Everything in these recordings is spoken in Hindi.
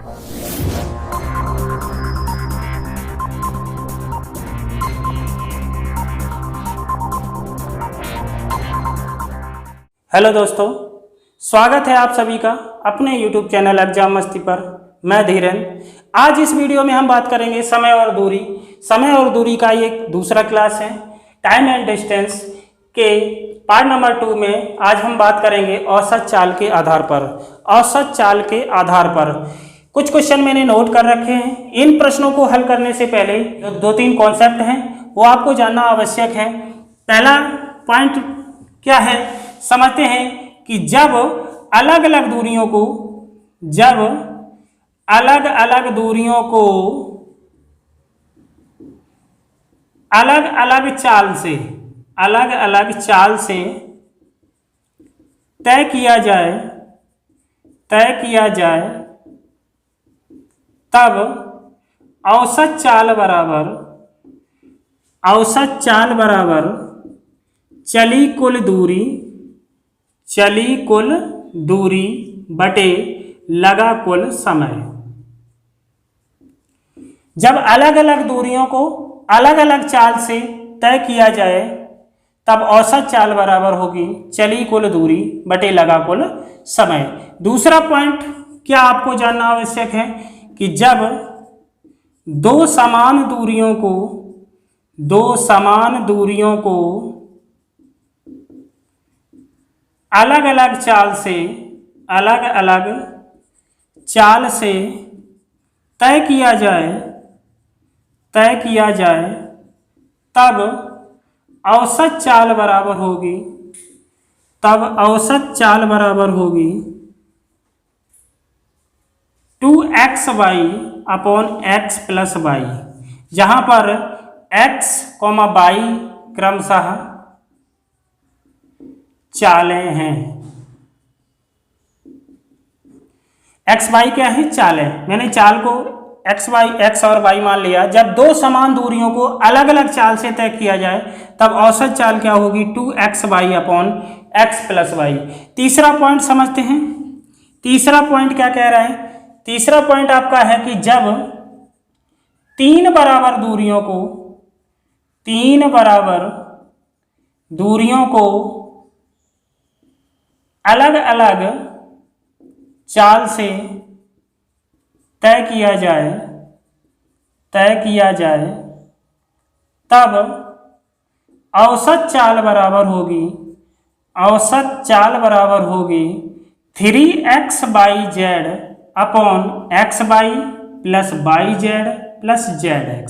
हेलो दोस्तों, स्वागत है आप सभी का अपने YouTube चैनल एग्जाम मस्ती पर। मैं धीरेन्द्र। आज इस वीडियो में हम बात करेंगे समय और दूरी। समय और दूरी का एक दूसरा क्लास है। टाइम एंड डिस्टेंस के पार्ट नंबर 2 में आज हम बात करेंगे औसत चाल के आधार पर। औसत चाल के आधार पर कुछ क्वेश्चन मैंने नोट कर रखे हैं। इन प्रश्नों को हल करने से पहले जो 2-3 कॉन्सेप्ट हैं वो आपको जानना आवश्यक है। पहला पॉइंट क्या है, समझते हैं कि जब अलग अलग दूरियों को अलग अलग चाल से तय किया जाए तब औसत चाल बराबर चली कुल दूरी बटे लगा कुल समय। जब अलग अलग दूरियों को अलग अलग चाल से तय किया जाए तब औसत चाल बराबर होगी चली कुल दूरी बटे लगा कुल समय। दूसरा पॉइंट क्या आपको जानना आवश्यक है कि जब दो समान दूरियों को अलग अलग चाल से तय किया जाए तब औसत चाल बराबर होगी 2xy upon x plus y, जहाँ पर x, y क्रमशः चालें हैं। एक्स वाई क्या है? चालें। मैंने चाल को एक्स और वाई मान लिया। जब दो समान दूरियों को अलग अलग चाल से तय किया जाए तब औसत चाल क्या होगी 2xy upon x plus Y. तीसरा पॉइंट समझते हैं। तीसरा पॉइंट क्या कह रहा है? तीसरा पॉइंट आपका है कि जब तीन बराबर दूरियों को अलग अलग चाल से तय किया जाए तब औसत चाल बराबर होगी 3xyz upon xy plus yz plus zx।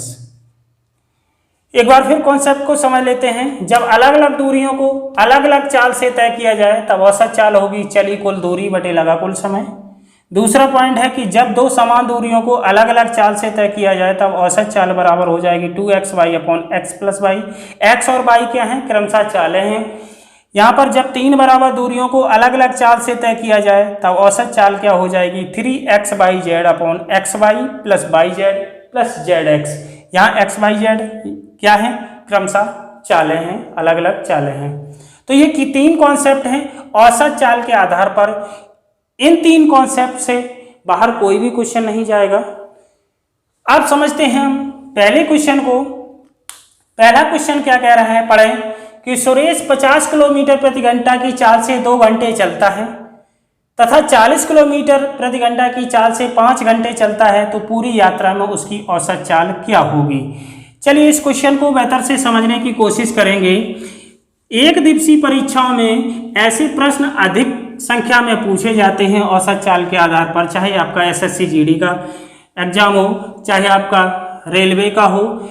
एक बार फिर कॉन्सेप्ट को समझ लेते हैं। जब अलग अलग दूरियों को अलग अलग चाल से तय किया जाए तब औसत चाल होगी चली कुल दूरी बटे लगा कुल समय। दूसरा पॉइंट है कि जब दो समान दूरियों को अलग अलग चाल से तय किया जाए तब औसत चाल बराबर हो जाएगी 2xy upon x plus Y. X और y क्या हैं? क्रमशः चालें हैं। यहाँ पर जब तीन बराबर दूरियों को अलग अलग चाल से तय किया जाए तब औसत चाल क्या हो जाएगी 3xyz upon xy plus yz plus zx। यहाँ xyz क्या है? क्रमशः चालें हैं, अलग अलग चालें हैं। तो ये कि 3 कॉन्सेप्ट हैं औसत चाल के आधार पर। इन 3 कॉन्सेप्ट से बाहर कोई भी क्वेश्चन नहीं जाएगा। अब समझते हैं हम पहले क्वेश्चन को। पहला क्वेश्चन क्या कह रहा है, पढ़ें कि सुरेश 50 किलोमीटर प्रति घंटा की चाल से 2 घंटे चलता है तथा 40 किलोमीटर प्रति घंटा की चाल से 5 घंटे चलता है, तो पूरी यात्रा में उसकी औसत चाल क्या होगी। चलिए इस क्वेश्चन को बेहतर से समझने की कोशिश करेंगे। एक दिवसीय परीक्षाओं में ऐसे प्रश्न अधिक संख्या में पूछे जाते हैं औसत चाल के आधार पर, चाहे आपका एसएससी जीडी का एग्जाम हो, चाहे आपका रेलवे का हो,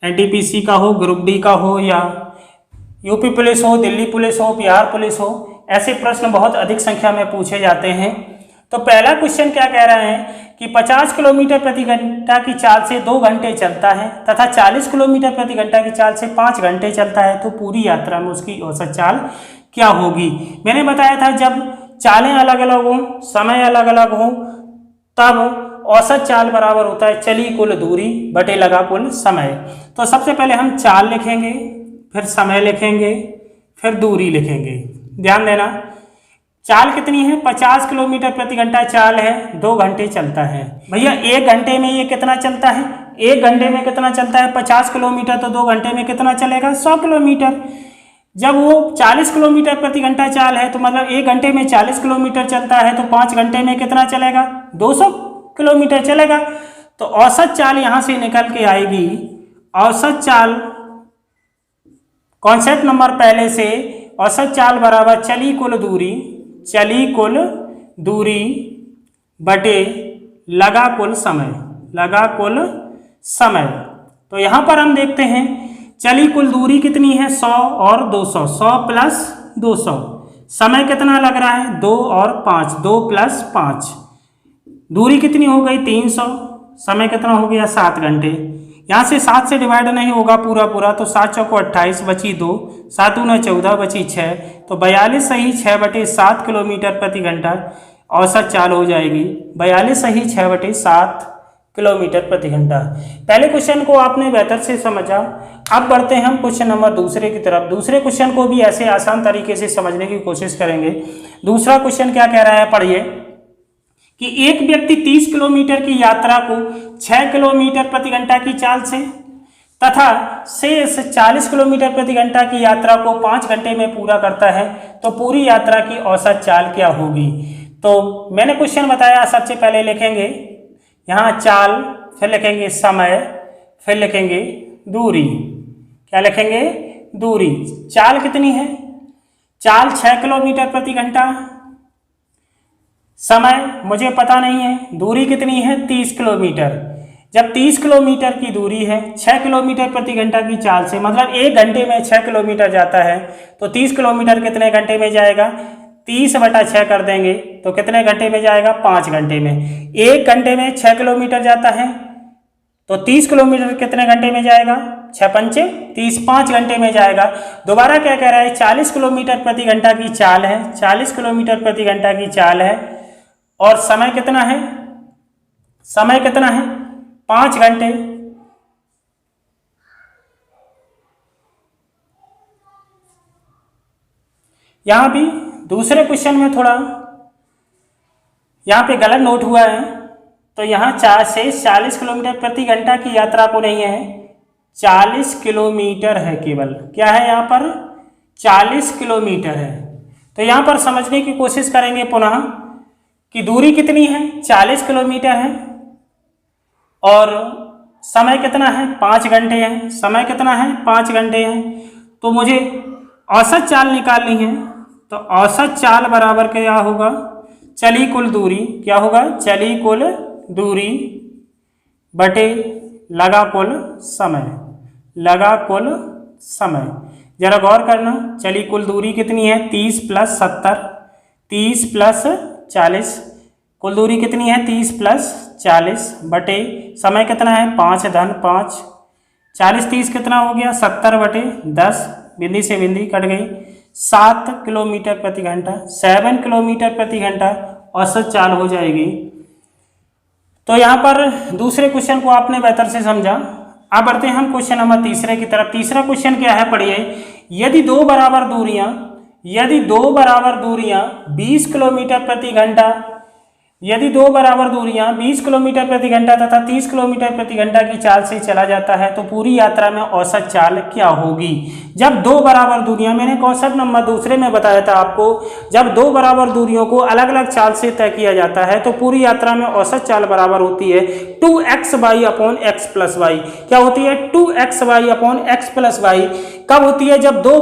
एनटीपीसी का हो, ग्रुप डी का हो, या यूपी पुलिस हो, दिल्ली पुलिस हो, बिहार पुलिस हो। ऐसे प्रश्न बहुत अधिक संख्या में पूछे जाते हैं। तो पहला क्वेश्चन क्या कह रहा है कि 50 किलोमीटर प्रति घंटा की चाल से 2 घंटे चलता है तथा 40 किलोमीटर प्रति घंटा की चाल से 5 घंटे चलता है, तो पूरी यात्रा में उसकी औसत चाल क्या होगी। मैंने बताया था जब चालें अलग अलग हों, समय अलग अलग हो, तब औसत चाल बराबर होता है चली कुल दूरी बटे लगा कुल समय। तो सबसे पहले हम चाल लिखेंगे, फिर समय लिखेंगे, फिर दूरी लिखेंगे। ध्यान देना, चाल कितनी है, 50 किलोमीटर प्रति घंटा चाल है, 2 घंटे चलता है। भैया 1 घंटे में ये कितना चलता है, 1 घंटे में कितना चलता है, 50 किलोमीटर, तो 2 घंटे में कितना चलेगा, 100 किलोमीटर। जब वो 40 किलोमीटर प्रति घंटा चाल है तो मतलब 1 घंटे में 40 किलोमीटर चलता है, तो 5 घंटे में कितना चलेगा, 200 किलोमीटर चलेगा। तो औसत चाल यहाँ से निकल के आएगी, औसत चाल कॉन्सेप्ट नंबर पहले से, औसत चाल बराबर चली कुल दूरी बटे लगा कुल समय। तो यहाँ पर हम देखते हैं चली कुल दूरी कितनी है, 100 और 200, 100 प्लस 200। समय कितना लग रहा है, 2 और 5, 2 प्लस 5। दूरी कितनी हो गई, 300। समय कितना हो गया, 7 घंटे। यहाँ से 7 से डिवाइड नहीं होगा पूरा, तो 7 चौको 28, बची 2, 7 दूना 14, बची 6, तो 42 सही 6/7 किलोमीटर प्रति घंटा औसत चाल हो जाएगी। 42 सही 6/7 किलोमीटर प्रति घंटा। पहले क्वेश्चन को आपने बेहतर से समझा। अब बढ़ते हैं हम क्वेश्चन नंबर दूसरे की तरफ। दूसरे क्वेश्चन को भी ऐसे आसान तरीके से समझने की कोशिश करेंगे। दूसरा क्वेश्चन क्या कह रहा है, पढ़िए कि एक व्यक्ति 30 किलोमीटर की यात्रा को 6 किलोमीटर प्रति घंटा की चाल से तथा शेष 40 किलोमीटर प्रति घंटा की यात्रा को 5 घंटे में पूरा करता है, तो पूरी यात्रा की औसत चाल क्या होगी। तो मैंने क्वेश्चन बताया, सबसे पहले लिखेंगे यहाँ चाल, फिर लिखेंगे समय, फिर लिखेंगे दूरी। क्या लिखेंगे, दूरी। चाल कितनी है, चाल 6 किलोमीटर प्रति घंटा, समय मुझे पता नहीं है, दूरी कितनी है 30 किलोमीटर। जब 30 किलोमीटर की दूरी है 6 किलोमीटर प्रति घंटा की चाल से, मतलब 1 घंटे में 6 किलोमीटर जाता है, तो 30 किलोमीटर कितने घंटे में जाएगा, 30/6 कर देंगे तो कितने घंटे में जाएगा, 5 घंटे में। 1 घंटे में 6 किलोमीटर जाता है तो 30 किलोमीटर कितने घंटे में जाएगा, 6×5 30, 5 घंटे में जाएगा। दोबारा क्या कह रहा है, 40 किलोमीटर प्रति घंटा की चाल है, 40 किलोमीटर प्रति घंटा की चाल है, और समय कितना है, समय कितना है 5 घंटे। यहां भी दूसरे क्वेश्चन में थोड़ा यहां पे गलत नोट हुआ है, तो यहां 4 से 40 किलोमीटर प्रति घंटा की यात्रा को नहीं है, 40 किलोमीटर है केवल। क्या है यहाँ पर, 40 किलोमीटर है। तो यहां पर समझने की कोशिश करेंगे पुनः कि दूरी कितनी है, 40 किलोमीटर है, और समय कितना है, 5 घंटे है। समय कितना है, 5 घंटे है। तो मुझे औसत चाल निकालनी है, तो औसत चाल बराबर क्या होगा, चली कुल दूरी। क्या होगा, चली कुल दूरी बटे लगा कुल समय। जरा गौर करना, चली कुल दूरी कितनी है, 30 + 70, 30 + 40, कुल दूरी कितनी है, 30 + 40 बटे समय कितना है, 5×5, 40 30 कितना हो गया, 70/10, बिंदी से बिंदी कट गई, 7 किलोमीटर प्रति घंटा, 7 किलोमीटर प्रति घंटा औसत चाल हो जाएगी। तो यहाँ पर दूसरे क्वेश्चन को आपने बेहतर से समझा। अब बढ़ते हैं हम क्वेश्चन नंबर तीसरे की तरफ। तीसरा क्वेश्चन क्या है, पढ़िए, यदि दो बराबर दूरियां 20 किलोमीटर प्रति घंटा, यदि दो बराबर दूरियां 20 किलोमीटर प्रति घंटा तथा 30 किलोमीटर प्रति घंटा की चाल से चला जाता है, तो पूरी यात्रा में औसत चाल क्या होगी। जब दो बराबर दूरियां, मैंने कॉन्सेप्ट नंबर दूसरे में बताया था आपको, जब दो बराबर दूरियों को अलग अलग चाल से तय किया जाता है तो पूरी यात्रा में औसत चाल बराबर होती है 2xy/x + y। क्या होती है, 2xy/x + y। कब होती है, जब दो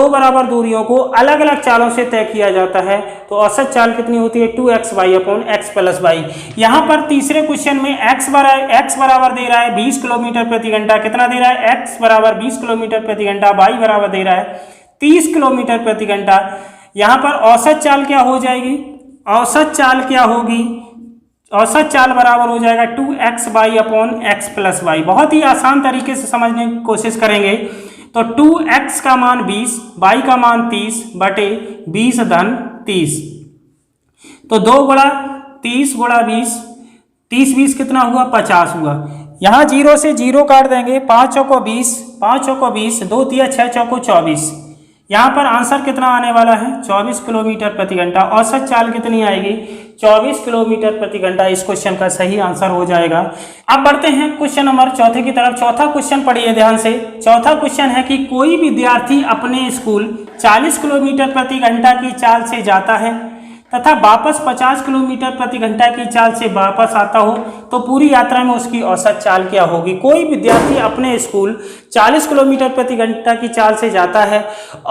बराबर दूरियों को अलग अलग चालों से तय किया जाता है, तो औसत चाल कितनी होती है, 2xy/x + y। यहाँ पर तीसरे क्वेश्चन में x बराबर दे रहा है 20 किलोमीटर प्रति घंटा, कितना दे रहा है, x बराबर 20 किलोमीटर प्रति घंटा, y बराबर दे रहा है 30 किलोमीटर प्रति घंटा। यहाँ पर औसत चाल क्या हो जाएगी, औसत चाल क्या होगी, औसत चाल बराबर हो जाएगा 2xy/x + y। बहुत ही आसान तरीके से समझने की कोशिश करेंगे। तो 2x का मान 20, y का मान 30 बटे 20/30, तो 2 × 30 × 20, 30 20 कितना हुआ, 50 हुआ। यहाँ 0 से 0 काट देंगे, 5 चौको 20, 5 चौको 20, 2 × 6 = 24, यहाँ पर आंसर कितना आने वाला है 24 किलोमीटर प्रति घंटा। औसत चाल कितनी आएगी 24 किलोमीटर प्रति घंटा। इस क्वेश्चन का सही आंसर हो जाएगा। अब बढ़ते हैं क्वेश्चन नंबर चौथे की तरफ। चौथा क्वेश्चन पढ़िए ध्यान से। चौथा क्वेश्चन है कि कोई विद्यार्थी अपने स्कूल 40 किलोमीटर प्रति घंटा की चाल से जाता है तथा वापस 50 किलोमीटर प्रति घंटा की चाल से वापस आता हो तो पूरी यात्रा में उसकी औसत चाल क्या होगी। कोई विद्यार्थी अपने स्कूल 40 किलोमीटर प्रति घंटा की चाल से जाता है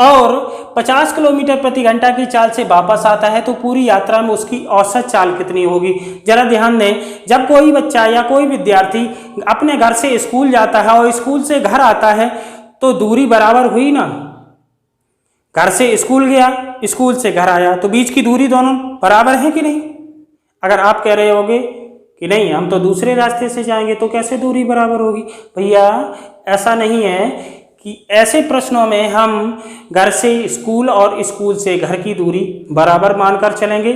और 50 किलोमीटर प्रति घंटा की चाल से वापस आता है तो पूरी यात्रा में उसकी औसत चाल कितनी होगी। जरा ध्यान दें, जब कोई बच्चा या कोई विद्यार्थी अपने घर से स्कूल जाता है और स्कूल से घर आता है तो दूरी बराबर हुई ना। घर से स्कूल गया, स्कूल से घर आया, तो बीच की दूरी दोनों बराबर है कि नहीं। अगर आप कह रहे होगे कि नहीं हम तो दूसरे रास्ते से जाएंगे तो कैसे दूरी बराबर होगी, भैया ऐसा नहीं है कि ऐसे प्रश्नों में हम घर से स्कूल और स्कूल से घर की दूरी बराबर मानकर चलेंगे,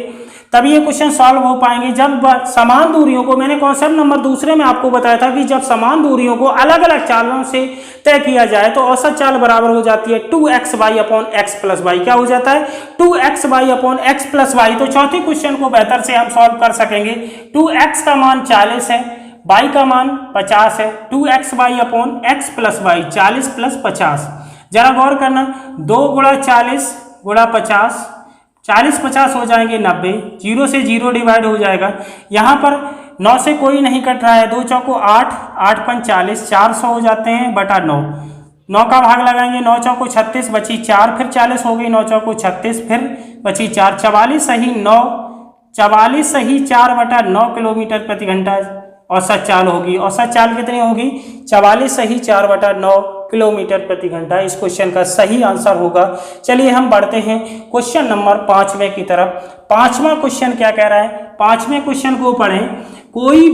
तब ये क्वेश्चन सॉल्व हो पाएंगे। जब समान दूरियों को, मैंने कॉन्सेप्ट नंबर दूसरे में आपको बताया था कि जब समान दूरियों को अलग अलग चालों से तय किया जाए तो औसत चाल बराबर हो जाती है 2xy upon x plus Y. क्या हो जाता है 2xy upon x plus Y. तो चौथे क्वेश्चन को बेहतर से हम सॉल्व कर सकेंगे। 2x का मान 40 है, y का मान 50 है। 2xy upon x plus y 40 प्लस 50। जरा गौर करना, 2 गुणा 40 गुणा 50, 40 50 हो जाएंगे 90, 0 से 0 डिवाइड हो जाएगा। यहाँ पर 9 से कोई नहीं कट रहा है, 2 चौको 8, 8 पंच 40, 400 हो जाते हैं बटा 9। 9 का भाग लगाएंगे, 9 चौको 36 बची 4, फिर 40 हो गई, 9 चौको 36 फिर बची 4, 44 सही 9, 44 सही 4 बटा 9 किलोमीटर प्रति घंटा औसत चाल होगी। औसत चाल कितनी होगी 44 सही 4 बटा 9 किलोमीटर प्रति घंटा। इस क्वेश्चन का सही आंसर होगा। चलिए हम बढ़ते हैं क्वेश्चन नंबर 5वें की तरफ। 5वां क्वेश्चन क्या कह रहा है, 5वें क्वेश्चन को पढ़ें। कोई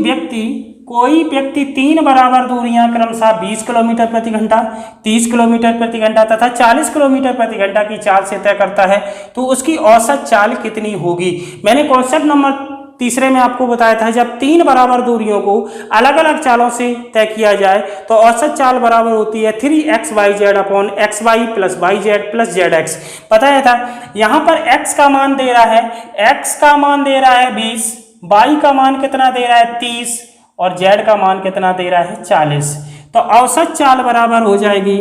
व्यक्ति 3 बराबर दूरियां क्रमशः 20 किलोमीटर प्रति घंटा, 30 किलोमीटर प्रति घंटा तथा 40 किलोमीटर प्रति घंटा की चाल से तय करता है तो उसकी औसत चाल कितनी होगी। मैंने कॉन्सेप्ट नंबर तीसरे में आपको बताया था जब 3 बराबर दूरियों को अलग अलग चालों से तय किया जाए तो औसत चाल बराबर होती है 3xyz upon xy plus yz plus zx। बताया था। यहाँ पर x का मान दे रहा है, x का मान दे रहा है 20, y का मान कितना दे रहा है 30 और z का मान कितना दे रहा है 40। तो औसत चाल बराबर हो जाएगी,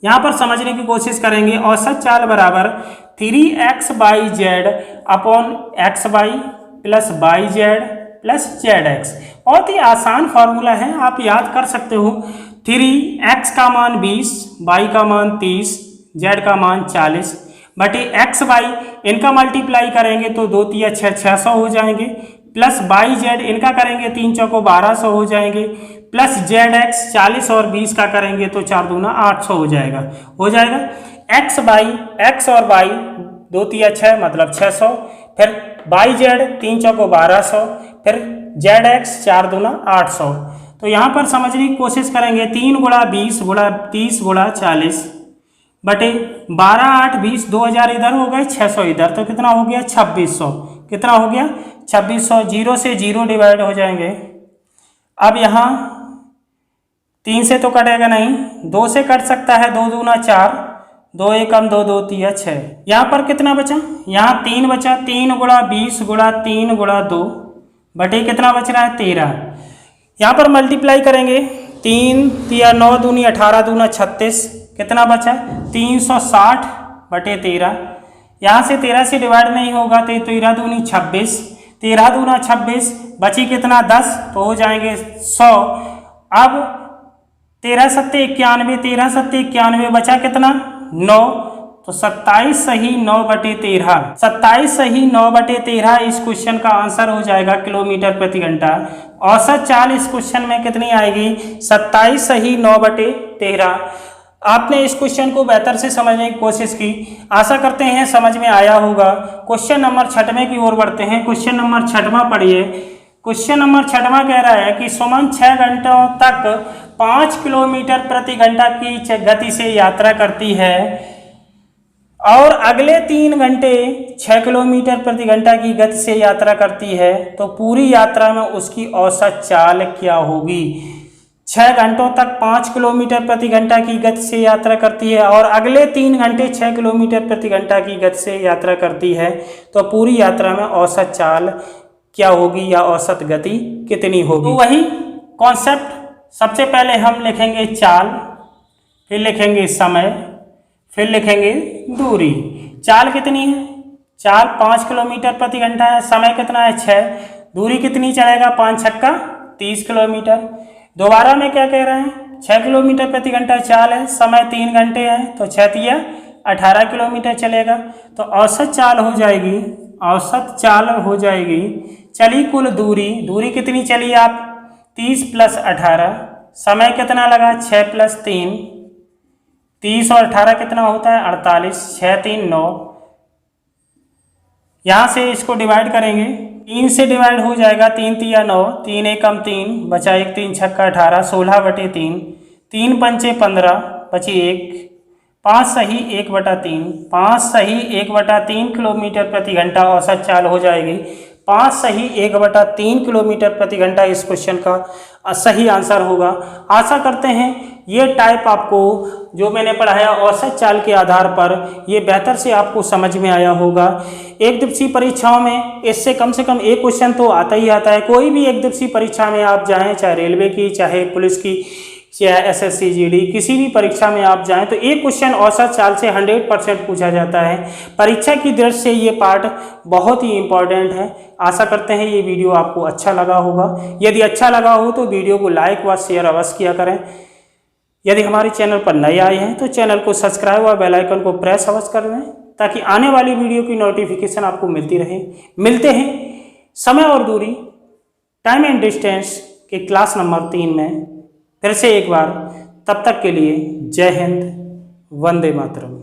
यहाँ पर समझने की कोशिश करेंगे। औसत चाल बराबर 3xyz upon xy plus yz plus zx। बहुत ही आसान फॉर्मूला है, आप याद कर सकते हो। 3x का मान 20, y का मान 30, z का मान 40 बटे xy, इनका मल्टीप्लाई करेंगे तो 2 तिया 6, 600 हो जाएंगे, प्लस yz इनका करेंगे 3 चौको 1200 हो जाएंगे, प्लस zx 40 और 20 का करेंगे तो 4 दूना 800 हो जाएगा। x और y 2 तिया 6 मतलब 600, फिर yz 3 चौको 1200, फिर zx 4 दूना 800। तो यहाँ पर समझने की कोशिश करेंगे। 3 गुणा 20 गुणा 30 गुणा 40 बटे 12 8 20, 2000 इधर हो गए, 600 इधर, तो कितना हो गया 2600। कितना हो गया 2600। 0 से 0 डिवाइड हो जाएंगे। अब यहाँ 3 से तो कटेगा नहीं, 2 से कट सकता है, 2 दूना 4, 2 एकम 2, 2 तिया 6। यहाँ पर कितना बचा, यहाँ 3 बचा। 3 गुणा 20 गुणा 3 गुणा 2 बटे कितना बच रहा है 13। यहाँ पर मल्टीप्लाई करेंगे, 3 तिया 9 दूनी 18 दूना 36, कितना बचा 360 बटे 13। यहाँ से 13 से डिवाइड नहीं होगा तो 13 दूनी 26, 13 दूना 26 बची कितना 10, तो हो जाएंगे 100। अब 13 सत्ते 91, 13 सत्ते 91 बचा कितना 9, तो 27 सही 9 बटे 13। 27 सही 9 बटे 13 इस क्वेश्चन का आंसर हो जाएगा किलोमीटर प्रति घंटा। औसत चाल इस क्वेश्चन में कितनी आएगी 27 सही 9 बटे 13। आपने इस क्वेश्चन को बेहतर से समझने की कोशिश की, आशा करते हैं समझ में आया होगा। क्वेश्चन नंबर 6वें की ओर बढ़ते हैं। क्वेश्चन नंबर 6वां पढ़िए। क्वेश्चन नंबर 6वां कह रहा है कि सुमन 6 घंटों तक 5 किलोमीटर प्रति घंटा की गति से यात्रा करती है और अगले 3 घंटे 6 किलोमीटर प्रति घंटा की गति से यात्रा करती है, तो पूरी यात्रा में उसकी औसत चाल क्या होगी। 6 घंटों तक 5 किलोमीटर प्रति घंटा की गति से यात्रा करती है और अगले 3 घंटे 6 किलोमीटर प्रति घंटा की गति से यात्रा करती है, तो पूरी यात्रा में औसत चाल क्या होगी या औसत गति कितनी होगी। तो वही कॉन्सेप्ट, सबसे पहले हम लिखेंगे चाल, फिर लिखेंगे समय, फिर लिखेंगे दूरी। चाल कितनी है? चाल 5 किलोमीटर प्रति घंटा है। समय कितना है? 6। दूरी कितनी चलेगा? 5 छक्का 30 किलोमीटर। दोबारा में क्या कह रहे हैं? 6 किलोमीटर प्रति घंटा चाल है, समय 3 घंटे है, तो 6 तिया 18 किलोमीटर चलेगा। तो औसत चाल हो जाएगी, औसत चाल हो जाएगी, चली कुल दूरी, दूरी कितनी चली आप? 30 + 18। समय कितना लगा? 6 + 3, 30 और 18 कितना होता है? 48। 6 3 9। यहाँ से इसको डिवाइड करेंगे, 3 से डिवाइड हो जाएगा, 3 तिया 9, 3 एकम 3, बचा 1, 3 छक्का 18, 16/3, 3 पंचे 15, बची 1, 5 सही 1/3, 5 सही 1/3 किलोमीटर प्रति घंटा औसत चाल हो जाएगी। 5 सही 1/3 किलोमीटर प्रति घंटा इस क्वेश्चन का सही आंसर होगा। आशा करते हैं ये टाइप आपको जो मैंने पढ़ाया औसत चाल के आधार पर ये बेहतर से आपको समझ में आया होगा। एक दिवसीय परीक्षाओं में इससे कम से कम एक क्वेश्चन तो आता ही आता है। कोई भी एक दिवसीय परीक्षा में आप जाएं, चाहे रेलवे की, चाहे पुलिस की, चाहे SSC GD, किसी भी परीक्षा में आप जाएं तो एक क्वेश्चन औसत चाल से 100% पूछा जाता है। परीक्षा की दृष्टि से ये पार्ट बहुत ही इम्पोर्टेंट है। आशा करते हैं ये वीडियो आपको अच्छा लगा होगा। यदि अच्छा लगा हो तो वीडियो को लाइक व शेयर अवश्य किया करें। यदि हमारे चैनल पर नए आए हैं तो चैनल को सब्सक्राइब व बेल आइकन को प्रेस अवश्य कर दें ताकि आने वाली वीडियो की नोटिफिकेशन आपको मिलती रहे। मिलते हैं समय और दूरी, टाइम एंड डिस्टेंस के क्लास नंबर 3 में फिर से एक बार। तब तक के लिए जय हिंद, वंदे मातरम।